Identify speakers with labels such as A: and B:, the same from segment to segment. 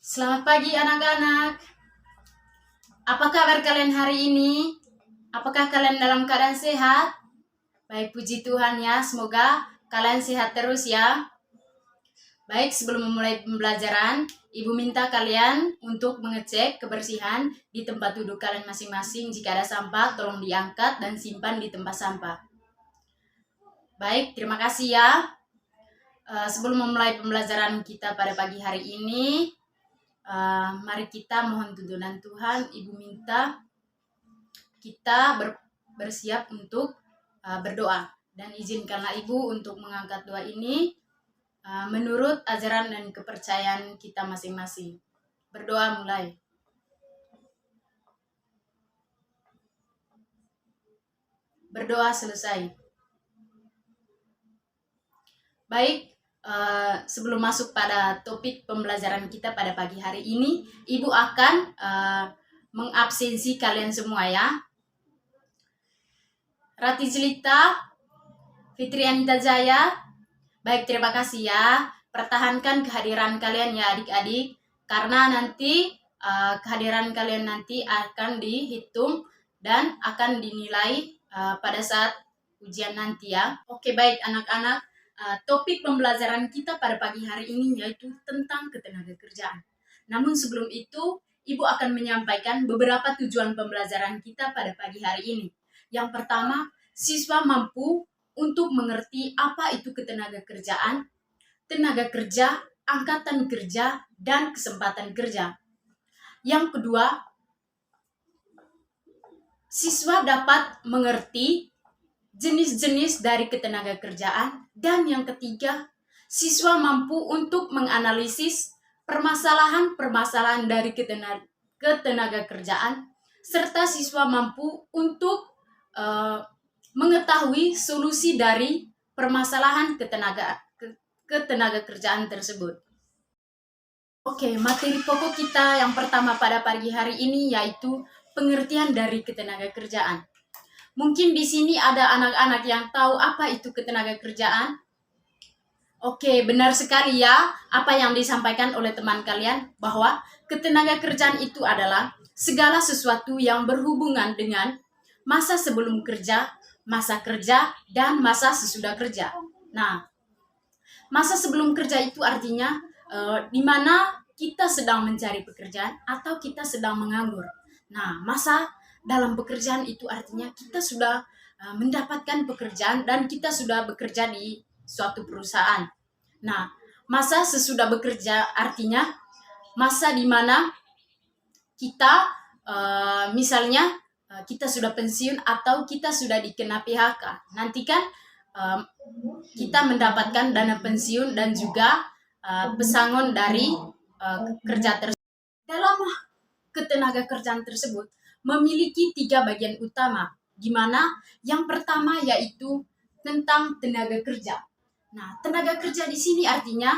A: Selamat pagi anak-anak. Apa kabar kalian hari ini? Apakah kalian dalam keadaan sehat? Baik, puji Tuhan ya. Semoga kalian sehat terus ya. Baik, sebelum memulai pembelajaran, Ibu minta kalian untuk mengecek kebersihan di tempat duduk kalian masing-masing. Jika ada sampah, tolong diangkat dan simpan di tempat sampah. Baik, terima kasih ya. Sebelum memulai pembelajaran kita pada pagi hari ini, mari kita mohon tuntunan Tuhan. Ibu minta kita bersiap untuk berdoa, dan izinkanlah Ibu untuk mengangkat doa ini menurut ajaran dan kepercayaan kita masing-masing. Berdoa mulai. Berdoa selesai. Baik, sebelum masuk pada topik pembelajaran kita pada pagi hari ini, Ibu akan mengabsensi kalian semua ya. Rati Jelita, Fitri Anita Jaya. Baik, terima kasih ya. Pertahankan kehadiran kalian ya adik-adik, karena nanti kehadiran kalian nanti akan dihitung dan akan dinilai pada saat ujian nanti ya. Oke, baik anak-anak. Topik pembelajaran kita pada pagi hari ini yaitu tentang ketenagakerjaan. Namun sebelum itu, Ibu akan menyampaikan beberapa tujuan pembelajaran kita pada pagi hari ini. Yang pertama, siswa mampu untuk mengerti apa itu ketenagakerjaan, tenaga kerja, angkatan kerja, dan kesempatan kerja. Yang kedua, siswa dapat mengerti jenis-jenis dari ketenagakerjaan. Dan yang ketiga, siswa mampu untuk menganalisis permasalahan-permasalahan dari ketenagakerjaan, serta siswa mampu untuk mengetahui solusi dari permasalahan ketenagakerjaan tersebut. Oke, materi pokok kita yang pertama pada pagi hari ini yaitu pengertian dari ketenagakerjaan. Mungkin di sini ada anak-anak yang tahu apa itu ketenagakerjaan. Oke, benar sekali ya apa yang disampaikan oleh teman kalian, bahwa ketenagakerjaan itu adalah segala sesuatu yang berhubungan dengan masa sebelum kerja, masa kerja, dan masa sesudah kerja. Nah, masa sebelum kerja itu artinya di mana kita sedang mencari pekerjaan atau kita sedang menganggur. Nah, masa dalam pekerjaan itu artinya kita sudah mendapatkan pekerjaan dan kita sudah bekerja di suatu perusahaan. Nah, masa sesudah bekerja artinya masa di mana kita misalnya kita sudah pensiun atau kita sudah dikena PHK. Nanti kan kita mendapatkan dana pensiun dan juga pesangon dari kerja tersebut. Dalam ketenagakerjaan tersebut memiliki 3 bagian utama, di mana yang pertama yaitu tentang tenaga kerja. Nah, tenaga kerja di sini artinya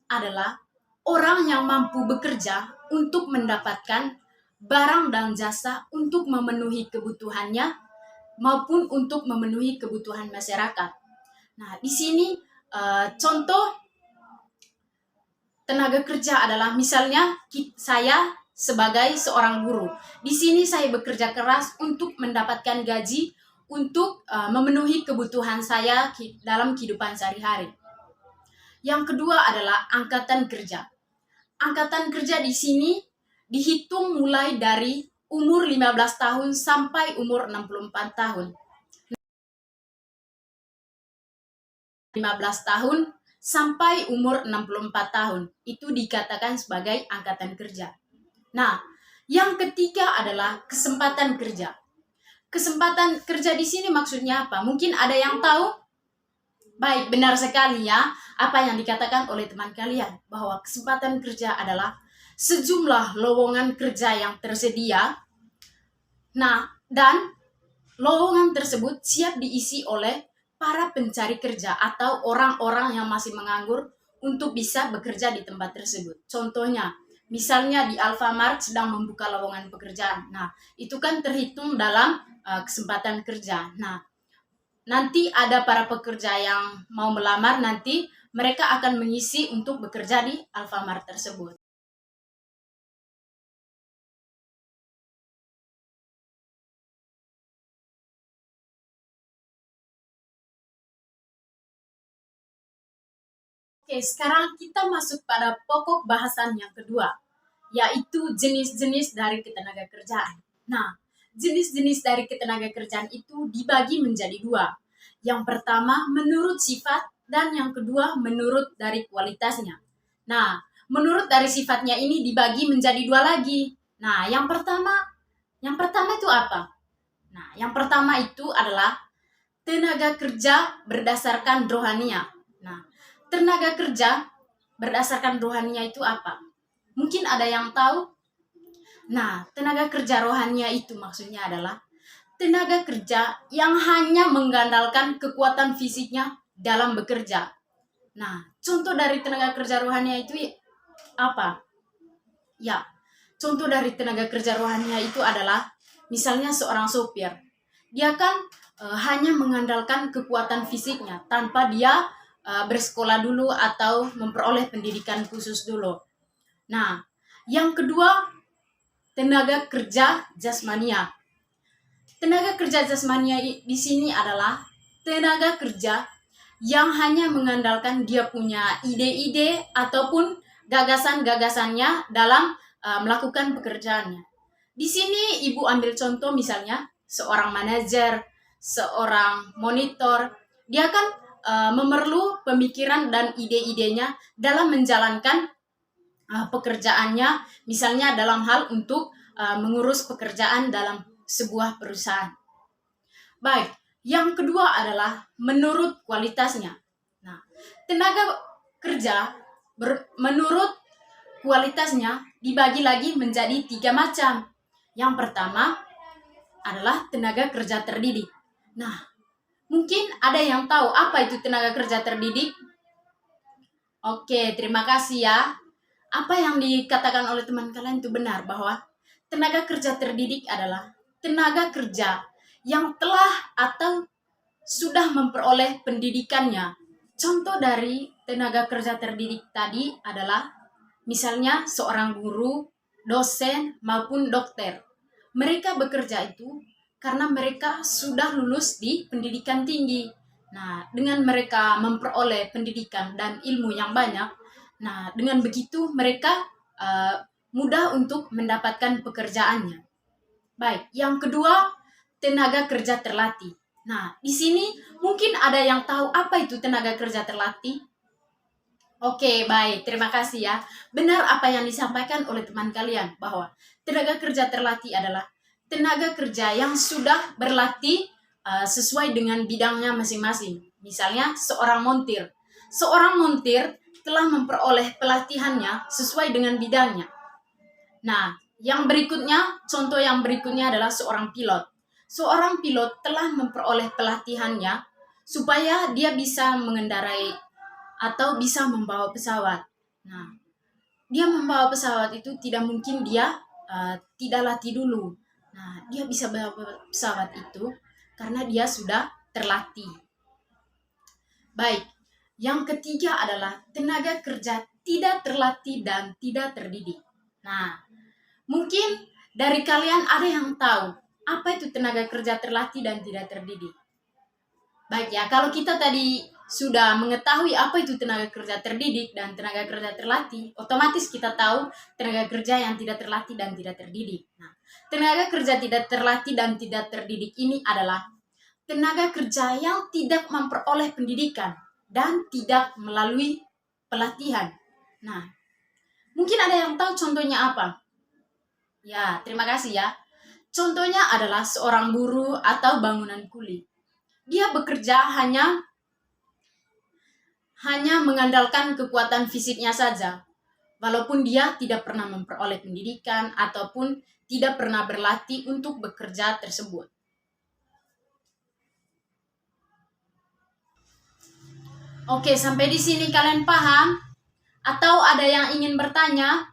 A: adalah orang yang mampu bekerja untuk mendapatkan barang dan jasa untuk memenuhi kebutuhannya maupun untuk memenuhi kebutuhan masyarakat. Nah, di sini contoh tenaga kerja adalah misalnya saya sebagai seorang guru. Di sini saya bekerja keras untuk mendapatkan gaji untuk memenuhi kebutuhan saya dalam kehidupan sehari-hari. Yang kedua adalah angkatan kerja. Angkatan kerja di sini dihitung mulai dari umur 15 tahun sampai umur 64 tahun. 15 tahun sampai umur 64 tahun. Itu dikatakan sebagai angkatan kerja. Nah, yang ketiga adalah kesempatan kerja. Kesempatan kerja di sini maksudnya apa? Mungkin ada yang tahu? Baik, benar sekali ya apa yang dikatakan oleh teman kalian, bahwa kesempatan kerja adalah sejumlah lowongan kerja yang tersedia. Nah, dan lowongan tersebut siap diisi oleh para pencari kerja atau orang-orang yang masih menganggur untuk bisa bekerja di tempat tersebut. Contohnya, misalnya di Alfamart sedang membuka lowongan pekerjaan. Nah, itu kan terhitung dalam kesempatan kerja. Nah, nanti ada para pekerja yang mau melamar, nanti mereka akan mengisi untuk bekerja di Alfamart tersebut. Oke, sekarang kita masuk pada pokok bahasan yang kedua, yaitu jenis-jenis dari ketenaga kerjaan. Nah, jenis-jenis dari ketenaga kerjaan itu dibagi menjadi dua. Yang pertama menurut sifat dan yang kedua menurut dari kualitasnya. Nah, menurut dari sifatnya ini dibagi menjadi dua lagi. Nah, yang pertama itu apa? Nah, yang pertama itu adalah tenaga kerja berdasarkan rohania. Nah, tenaga kerja berdasarkan rohania itu apa? Mungkin ada yang tahu? Nah, tenaga kerja rohania itu maksudnya adalah tenaga kerja yang hanya mengandalkan kekuatan fisiknya dalam bekerja. Nah, contoh dari tenaga kerja rohania itu apa? Ya, contoh dari tenaga kerja rohania itu adalah misalnya seorang sopir. Dia kan hanya mengandalkan kekuatan fisiknya tanpa dia bersekolah dulu atau memperoleh pendidikan khusus dulu. Nah, yang kedua, tenaga kerja jasmania. Tenaga kerja jasmania di sini adalah tenaga kerja yang hanya mengandalkan dia punya ide-ide ataupun gagasan-gagasannya dalam melakukan pekerjaannya. Di sini Ibu ambil contoh misalnya seorang manajer, seorang monitor, dia kan memerlu pemikiran dan ide-idenya dalam menjalankan pekerjaannya, misalnya dalam hal untuk mengurus pekerjaan dalam sebuah perusahaan. Baik, yang kedua adalah menurut kualitasnya. Nah, tenaga kerja menurut kualitasnya dibagi lagi menjadi 3 macam. Yang pertama adalah tenaga kerja terdidik. Nah, mungkin ada yang tahu apa itu tenaga kerja terdidik? Oke, terima kasih ya. Apa yang dikatakan oleh teman kalian itu benar, bahwa tenaga kerja terdidik adalah tenaga kerja yang telah atau sudah memperoleh pendidikannya. Contoh dari tenaga kerja terdidik tadi adalah misalnya seorang guru, dosen, maupun dokter. Mereka bekerja itu karena mereka sudah lulus di pendidikan tinggi. Nah, dengan mereka memperoleh pendidikan dan ilmu yang banyak, nah, dengan begitu mereka mudah untuk mendapatkan pekerjaannya. Baik, yang kedua, tenaga kerja terlatih. Nah, di sini mungkin ada yang tahu apa itu tenaga kerja terlatih? Oke, baik. Terima kasih ya. Benar apa yang disampaikan oleh teman kalian, bahwa tenaga kerja terlatih adalah tenaga kerja yang sudah berlatih sesuai dengan bidangnya masing-masing. Misalnya, seorang montir. Seorang montir telah memperoleh pelatihannya sesuai dengan bidangnya. Nah, contoh yang berikutnya adalah seorang pilot. Seorang pilot telah memperoleh pelatihannya supaya dia bisa mengendarai atau bisa membawa pesawat. Nah, dia membawa pesawat itu tidak mungkin dia tidak latih dulu. Nah, dia bisa bawa pesawat itu karena dia sudah terlatih. Baik, yang ketiga adalah tenaga kerja tidak terlatih dan tidak terdidik. Nah, mungkin dari kalian ada yang tahu apa itu tenaga kerja terlatih dan tidak terdidik. Baik ya, kalau kita tadi sudah mengetahui apa itu tenaga kerja terdidik dan tenaga kerja terlatih, otomatis kita tahu tenaga kerja yang tidak terlatih dan tidak terdidik. Nah, tenaga kerja tidak terlatih dan tidak terdidik ini adalah tenaga kerja yang tidak memperoleh pendidikan dan tidak melalui pelatihan. Nah, mungkin ada yang tahu contohnya apa? Ya, terima kasih ya. Contohnya adalah seorang buruh atau bangunan kuli. Dia bekerja hanya mengandalkan kekuatan fisiknya saja, walaupun dia tidak pernah memperoleh pendidikan ataupun tidak pernah berlatih untuk bekerja tersebut. Oke, sampai di sini kalian paham? Atau ada yang ingin bertanya?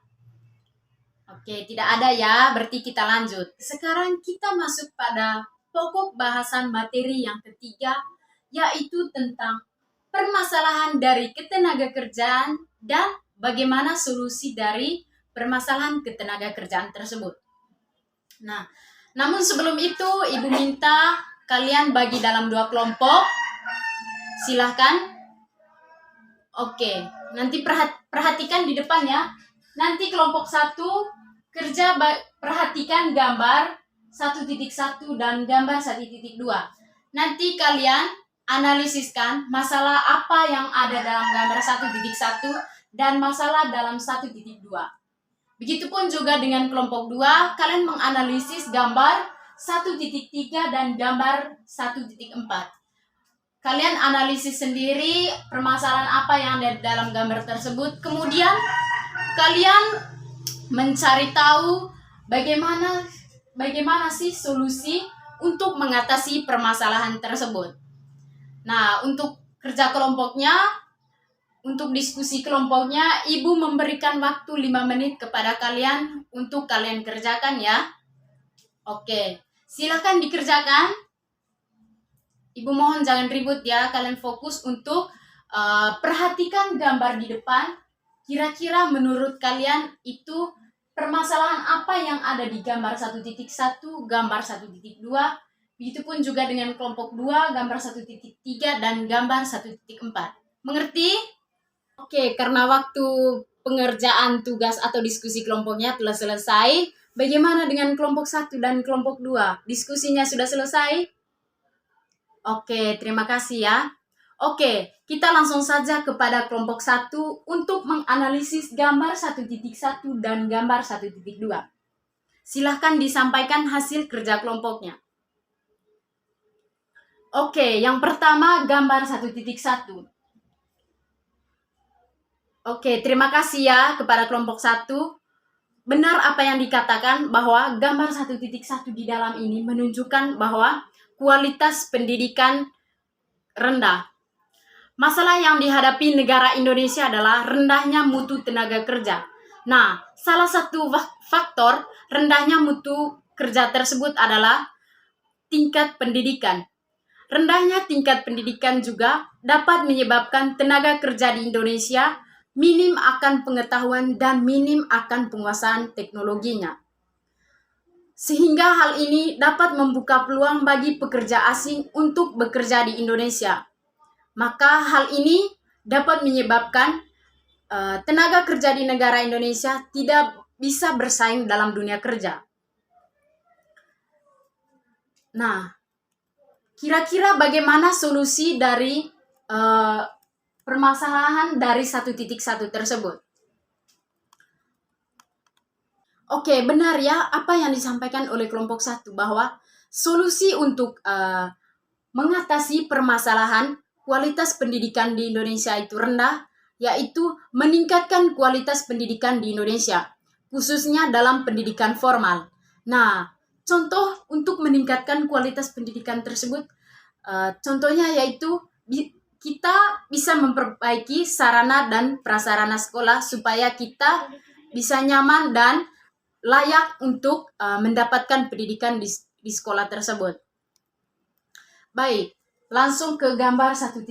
A: Oke, tidak ada ya, berarti kita lanjut. Sekarang kita masuk pada pokok bahasan materi yang ketiga, yaitu tentang permasalahan dari ketenaga kerjaan dan bagaimana solusi dari permasalahan ketenaga kerjaan tersebut. Nah, namun sebelum itu Ibu minta kalian bagi dalam 2 kelompok. Silahkan. Oke, Nanti perhatikan di depan ya. Nanti kelompok 1 kerja perhatikan gambar 1.1 dan gambar 1.2. Nanti kalian analisiskan masalah apa yang ada dalam gambar 1.1 dan masalah dalam 1.2. Begitupun juga dengan kelompok 2, kalian menganalisis gambar 1.3 dan gambar 1.4. Kalian analisis sendiri permasalahan apa yang ada dalam gambar tersebut. Kemudian kalian mencari tahu bagaimana sih solusi untuk mengatasi permasalahan tersebut. Nah, untuk kerja kelompoknya, untuk diskusi kelompoknya, Ibu memberikan waktu 5 menit kepada kalian untuk kalian kerjakan ya. Oke, silahkan dikerjakan. Ibu mohon jangan ribut ya, kalian fokus untuk perhatikan gambar di depan. Kira-kira menurut kalian itu permasalahan apa yang ada di gambar 1.1, gambar 1.2, begitupun juga dengan kelompok 2, gambar 1.3 dan gambar 1.4. Mengerti? Oke, karena waktu pengerjaan tugas atau diskusi kelompoknya telah selesai, bagaimana dengan kelompok 1 dan kelompok 2? Diskusinya sudah selesai? Oke, terima kasih ya. Oke, kita langsung saja kepada kelompok 1 untuk menganalisis gambar 1.1 dan gambar 1.2. Silahkan disampaikan hasil kerja kelompoknya. Oke, yang pertama gambar 1.1. Oke, terima kasih ya kepada kelompok 1. Benar apa yang dikatakan bahwa gambar 1.1 di dalam ini menunjukkan bahwa kualitas pendidikan rendah. Masalah yang dihadapi negara Indonesia adalah rendahnya mutu tenaga kerja. Nah, salah satu faktor rendahnya mutu kerja tersebut adalah tingkat pendidikan. Rendahnya tingkat pendidikan juga dapat menyebabkan tenaga kerja di Indonesia minim akan pengetahuan dan minim akan penguasaan teknologinya. Sehingga hal ini dapat membuka peluang bagi pekerja asing untuk bekerja di Indonesia. Maka hal ini dapat menyebabkan tenaga kerja di negara Indonesia tidak bisa bersaing dalam dunia kerja. Nah, kira-kira bagaimana solusi dari permasalahan dari 1.1 tersebut? Oke, benar ya apa yang disampaikan oleh kelompok 1 bahwa solusi untuk mengatasi permasalahan kualitas pendidikan di Indonesia itu rendah, yaitu meningkatkan kualitas pendidikan di Indonesia, khususnya dalam pendidikan formal. Nah, contoh untuk meningkatkan kualitas pendidikan tersebut, contohnya yaitu kita bisa memperbaiki sarana dan prasarana sekolah supaya kita bisa nyaman dan layak untuk mendapatkan pendidikan di sekolah tersebut. Baik, langsung ke gambar 1.2.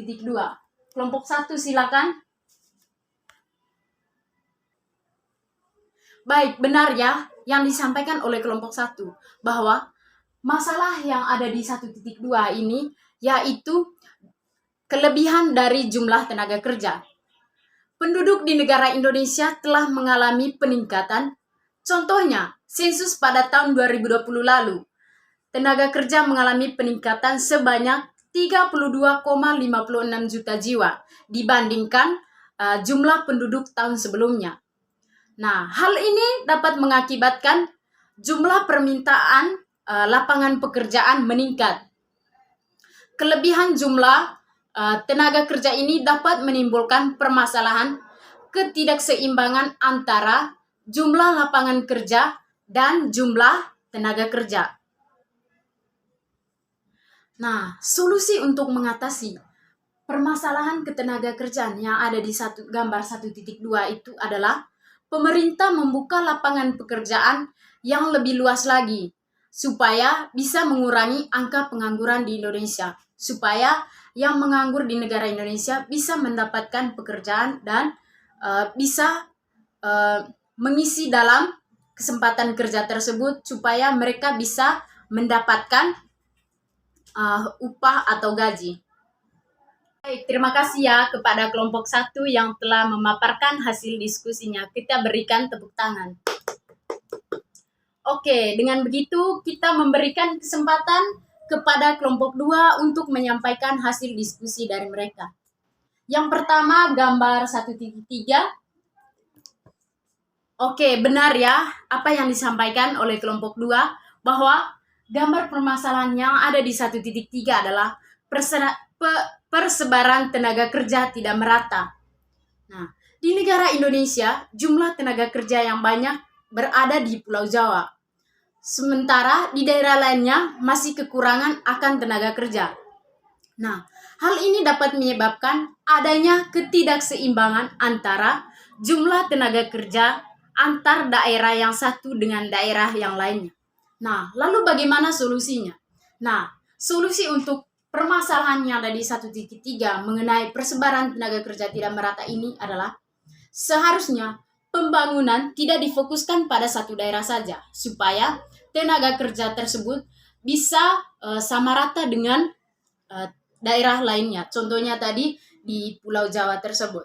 A: Kelompok 1 silakan. Baik, benar ya yang disampaikan oleh kelompok 1 bahwa masalah yang ada di 1.2 ini yaitu kelebihan dari jumlah tenaga kerja. Penduduk di negara Indonesia telah mengalami peningkatan. Contohnya, sensus pada tahun 2020 lalu, tenaga kerja mengalami peningkatan sebanyak 32,56 juta jiwa dibandingkan jumlah penduduk tahun sebelumnya. Nah, hal ini dapat mengakibatkan jumlah permintaan lapangan pekerjaan meningkat. Kelebihan jumlah tenaga kerja ini dapat menimbulkan permasalahan ketidakseimbangan antara jumlah lapangan kerja dan jumlah tenaga kerja. Nah, solusi untuk mengatasi permasalahan ketenaga kerjaan yang ada di gambar 1.2 itu adalah pemerintah membuka lapangan pekerjaan yang lebih luas lagi supaya bisa mengurangi angka pengangguran di Indonesia, supaya yang menganggur di negara Indonesia bisa mendapatkan pekerjaan dan bisa mengisi dalam kesempatan kerja tersebut supaya mereka bisa mendapatkan upah atau gaji. Baik, terima kasih ya kepada kelompok 1 yang telah memaparkan hasil diskusinya. Kita berikan tepuk tangan. Oke, dengan begitu kita memberikan kesempatan kepada kelompok 2 untuk menyampaikan hasil diskusi dari mereka. Yang pertama, gambar 1.3. Oke, benar ya apa yang disampaikan oleh kelompok 2 bahwa gambar permasalahan yang ada di 1.3 adalah persebaran tenaga kerja tidak merata. Nah, di negara Indonesia, jumlah tenaga kerja yang banyak berada di Pulau Jawa. Sementara di daerah lainnya masih kekurangan akan tenaga kerja. Nah, hal ini dapat menyebabkan adanya ketidakseimbangan antara jumlah tenaga kerja antar daerah yang satu dengan daerah yang lainnya. Nah, lalu bagaimana solusinya? Nah, solusi untuk permasalahan yang ada di 1.3 mengenai persebaran tenaga kerja tidak merata ini adalah seharusnya pembangunan tidak difokuskan pada satu daerah saja, supaya tenaga kerja tersebut bisa sama rata dengan daerah lainnya. Contohnya tadi di Pulau Jawa tersebut.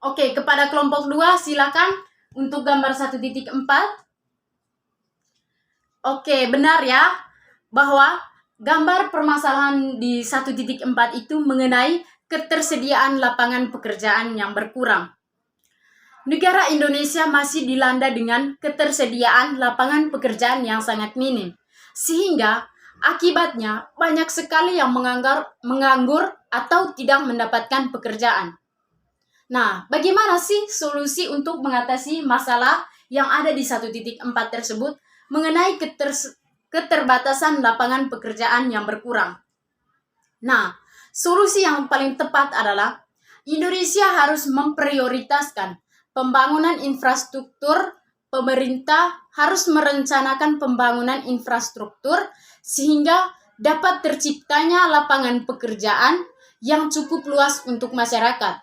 A: Oke, kepada kelompok 2 silakan untuk gambar 1.4. Oke, benar ya bahwa gambar permasalahan di 1.4 itu mengenai ketersediaan lapangan pekerjaan yang berkurang. Negara Indonesia masih dilanda dengan ketersediaan lapangan pekerjaan yang sangat minim. Sehingga akibatnya banyak sekali yang menganggur atau tidak mendapatkan pekerjaan. Nah, bagaimana sih solusi untuk mengatasi masalah yang ada di 1.4 tersebut mengenai keterbatasan lapangan pekerjaan yang berkurang? Nah, solusi yang paling tepat adalah Indonesia harus memprioritaskan pembangunan infrastruktur. Pemerintah harus merencanakan pembangunan infrastruktur sehingga dapat terciptanya lapangan pekerjaan yang cukup luas untuk masyarakat.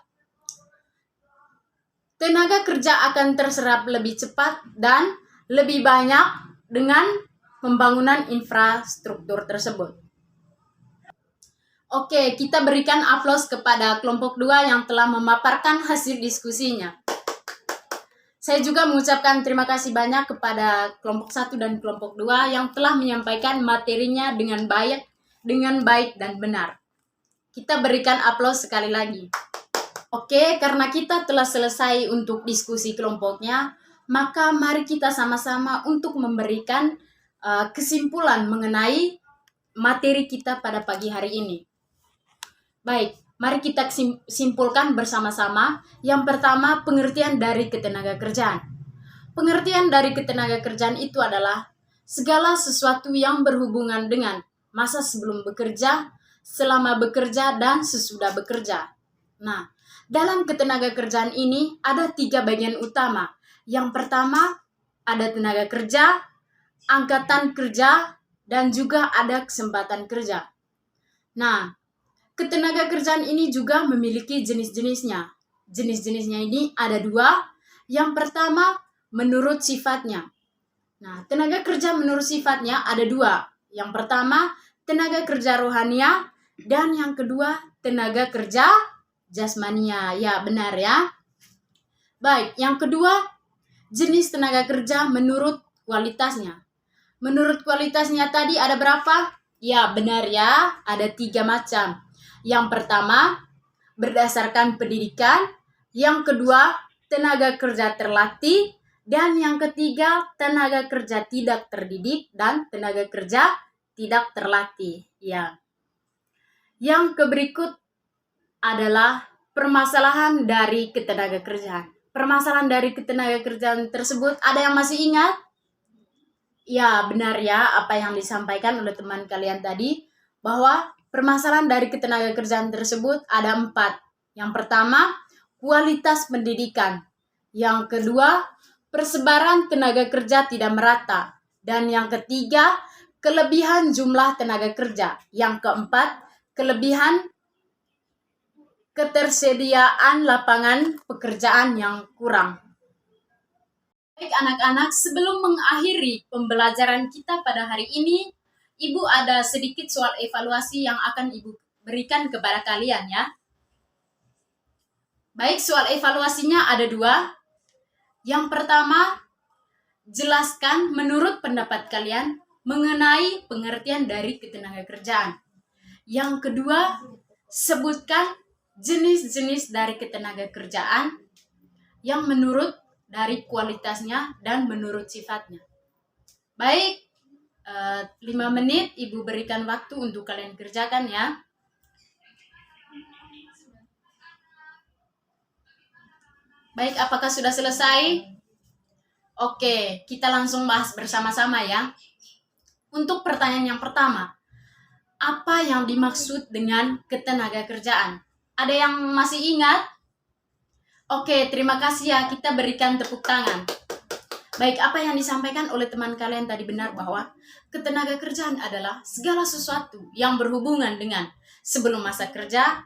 A: Tenaga kerja akan terserap lebih cepat dan lebih banyak dengan pembangunan infrastruktur tersebut. Oke, kita berikan aplaus kepada kelompok 2 yang telah memaparkan hasil diskusinya. Saya juga mengucapkan terima kasih banyak kepada kelompok 1 dan kelompok 2 yang telah menyampaikan materinya dengan baik dan benar. Kita berikan aplaus sekali lagi. Oke, karena kita telah selesai untuk diskusi kelompoknya, maka mari kita sama-sama untuk memberikan kesimpulan mengenai materi kita pada pagi hari ini. Baik, mari kita simpulkan bersama-sama. Yang pertama, pengertian dari ketenaga kerjaan. Pengertian dari ketenaga kerjaan itu adalah segala sesuatu yang berhubungan dengan masa sebelum bekerja, selama bekerja, dan sesudah bekerja. Nah, dalam ketenaga kerjaan ini ada 3 bagian utama. Yang pertama, ada tenaga kerja, angkatan kerja, dan juga ada kesempatan kerja. Nah, ketenaga kerjaan ini juga memiliki jenis-jenisnya. Jenis-jenisnya ini ada 2. Yang pertama, menurut sifatnya. Nah, tenaga kerja menurut sifatnya ada 2. Yang pertama, tenaga kerja rohania, dan yang kedua, tenaga kerja jasmania. Ya, benar ya. Baik, yang kedua, jenis tenaga kerja menurut kualitasnya. Menurut kualitasnya tadi ada berapa? Ya, benar ya, ada 3 macam. Yang pertama, berdasarkan pendidikan. Yang kedua, tenaga kerja terlatih. Dan yang ketiga, tenaga kerja tidak terdidik dan tenaga kerja tidak terlatih. Ya. Yang berikut adalah permasalahan dari ketenaga kerjaan. Permasalahan dari ketenaga kerjaan tersebut ada yang masih ingat? Ya, benar ya apa yang disampaikan oleh teman kalian tadi, bahwa permasalahan dari ketenaga kerjaan tersebut ada 4. Yang pertama, kualitas pendidikan. Yang kedua, persebaran tenaga kerja tidak merata. Dan yang ketiga, kelebihan jumlah tenaga kerja. Yang keempat, kelebihan ketersediaan lapangan pekerjaan yang kurang. Baik anak-anak, sebelum mengakhiri pembelajaran kita pada hari ini, Ibu ada sedikit soal evaluasi yang akan Ibu berikan kepada kalian ya. Baik, soal evaluasinya ada 2. Yang pertama, jelaskan menurut pendapat kalian mengenai pengertian dari ketenagakerjaan. Yang kedua, sebutkan jenis-jenis dari ketenagakerjaan yang menurut dari kualitasnya dan menurut sifatnya. Baik, 5 menit Ibu berikan waktu untuk kalian kerjakan ya. Baik, apakah sudah selesai? Oke, kita langsung bahas bersama-sama ya. Untuk pertanyaan yang pertama, apa yang dimaksud dengan ketenagakerjaan? Ada yang masih ingat? Oke, terima kasih ya, kita berikan tepuk tangan. Baik, apa yang disampaikan oleh teman kalian tadi benar bahwa ketenagakerjaan adalah segala sesuatu yang berhubungan dengan sebelum masa kerja,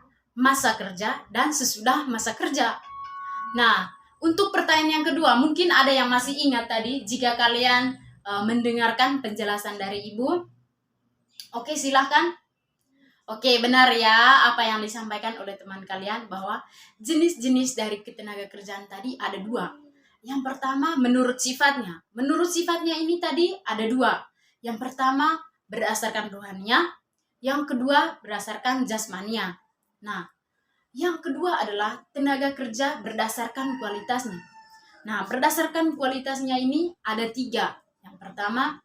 A: dan sesudah masa kerja. Nah, untuk pertanyaan yang kedua, mungkin ada yang masih ingat tadi jika kalian mendengarkan penjelasan dari Ibu. Oke, silahkan. Oke, benar ya apa yang disampaikan oleh teman kalian bahwa jenis-jenis dari ketenagakerjaan tadi ada 2. Yang pertama, menurut sifatnya. Menurut sifatnya ini tadi ada 2. Yang pertama, berdasarkan rohaninya. Yang kedua, berdasarkan jasmania. Nah, yang kedua adalah tenaga kerja berdasarkan kualitasnya. Nah, berdasarkan kualitasnya ini ada 3. Yang pertama,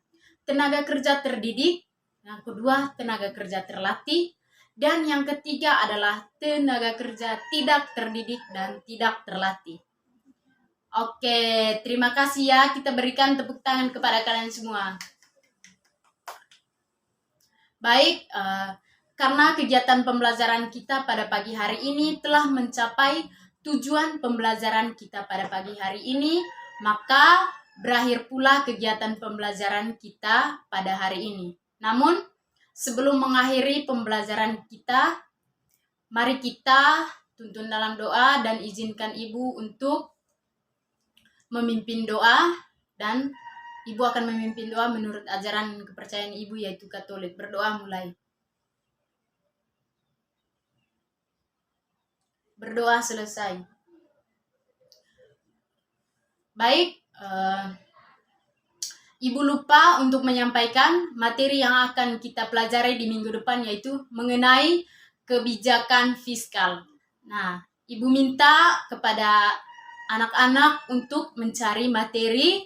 A: tenaga kerja terdidik. Yang kedua, tenaga kerja terlatih. Dan yang ketiga adalah tenaga kerja tidak terdidik dan tidak terlatih. Oke, terima kasih ya. Kita berikan tepuk tangan kepada kalian semua. Baik, karena kegiatan pembelajaran kita pada pagi hari ini telah mencapai tujuan pembelajaran kita pada pagi hari ini, maka berakhir pula kegiatan pembelajaran kita pada hari ini. Namun, sebelum mengakhiri pembelajaran kita, mari kita tuntun dalam doa dan izinkan Ibu untuk memimpin doa, dan Ibu akan memimpin doa menurut ajaran kepercayaan Ibu yaitu Katolik. Berdoa mulai. Berdoa selesai. Baik, Ibu lupa untuk menyampaikan materi yang akan kita pelajari di minggu depan yaitu mengenai kebijakan fiskal. Nah, Ibu minta kepada anak-anak untuk mencari materi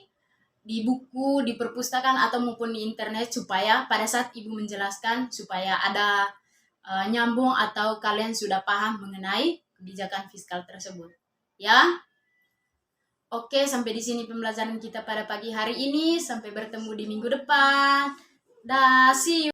A: di buku, di perpustakaan atau maupun di internet supaya pada saat Ibu menjelaskan supaya ada nyambung atau kalian sudah paham mengenai kebijakan fiskal tersebut. Ya. Oke, sampai di sini pembelajaran kita pada pagi hari ini. Sampai bertemu di minggu depan. Dah, see you.